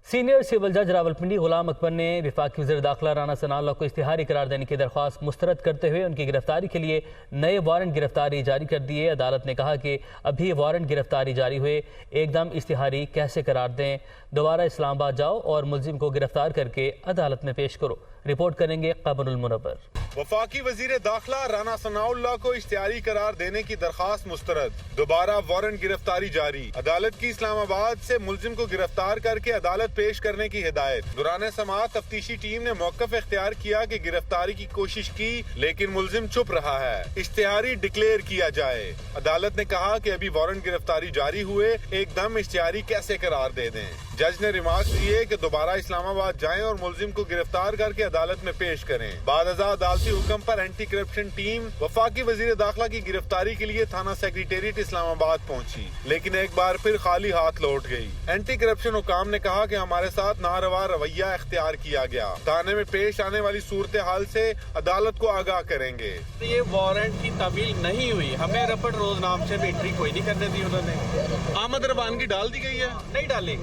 Senior civil जज रावलपिंडी गुलाम अकबर ने वफाकी वज़ीर दाखिला राना सनाउल्लाह को इश्तिहारी करार देने की दरख्वास्त मुस्तरद करते हुए उनकी गिरफ्तारी के लिए नए वारंट गिरफ्तारी जारी कर दिए। अदालत ने कहा कि अभी वारंट गिरफ्तारी जारी हुए एकदम इश्तिहारी कैसे करार दें, दोबारा इस्लामाबाद जाओ और मुलजिम को गिरफ्तार करके अदालत में पेश करो। रिपोर्ट करेंगे कमरुल मुनव्वर। वफाकी वजीर दाखिला राना सनाउल्लाह को इश्तिहारी करार देने की दरखास्त मुस्तरद, दोबारा वारंट गिरफ्तारी जारी। अदालत की इस्लामाबाद से मुलजिम को गिरफ्तार करके अदालत पेश करने की हिदायत। दौरान समाअत तफ्तीशी टीम ने मौक़िफ़ इख्तियार किया कि गिरफ्तारी की कोशिश की लेकिन मुलजिम चुप रहा है, इश्तिहारी डिक्लेयर किया जाए। अदालत ने कहा कि अभी वारंट गिरफ्तारी जारी हुए एकदम इश्तिहारी कैसे करार दे दें। जज ने रिमार्क दिए कि दोबारा इस्लामाबाद जाएं और मुलजिम को गिरफ्तार करके अदालत में पेश करें। बाद अदालती हुक्म पर एंटी करप्शन टीम वफाकी वजीर दाखिला की गिरफ्तारी के लिए थाना सेक्रेटेरिएट इस्लामाबाद पहुंची, लेकिन एक बार फिर खाली हाथ लौट गई। एंटी करप्शन हुकाम ने कहा कि हमारे साथ नारवा रवैया इख्तियार किया गया, थाने में पेश आने वाली सूरत हाल से अदालत को आगाह करेंगे। ये वारंट की तामील नहीं हुई, हमें रपट रोजनाम से एंट्री कोई नहीं करने दी उन्होंने। आमद रवानगी डाल दी गई है? नहीं डाली,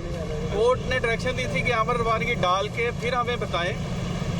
कोर्ट ने डायरेक्शन दी थी कि आमद रवानगी डाल के फिर हमें बताएं,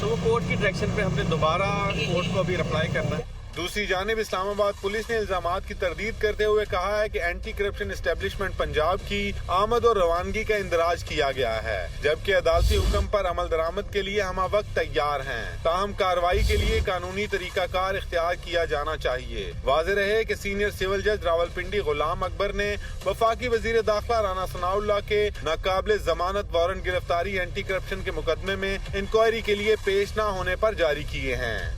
तो वो कोर्ट की डायरेक्शन पे हमने दोबारा कोर्ट को अभी रिप्लाई करना है। दूसरी जानिब इस्लामाबाद पुलिस ने इल्जामात की तरदीद करते हुए कहा है कि एंटी करप्शन एस्टेब्लिशमेंट पंजाब की आमद और रवानगी का इंदराज किया गया है, जबकि अदालती हुक्म पर अमल दरामद के लिए हम वक्त तैयार हैं। ताहम कार्रवाई के लिए कानूनी तरीकाकार इख्तियार किया जाना चाहिए। वाज़ेह रहे कि सीनियर सिविल जज रावलपिंडी गुलाम अकबर ने वफाकी वजीर दाखिला राना सनाउल्लाह के नाकाबिल जमानत वारंट गिरफ्तारी एंटी करप्शन के मुकदमे में इंक्वायरी के लिए पेश न होने पर जारी किए हैं।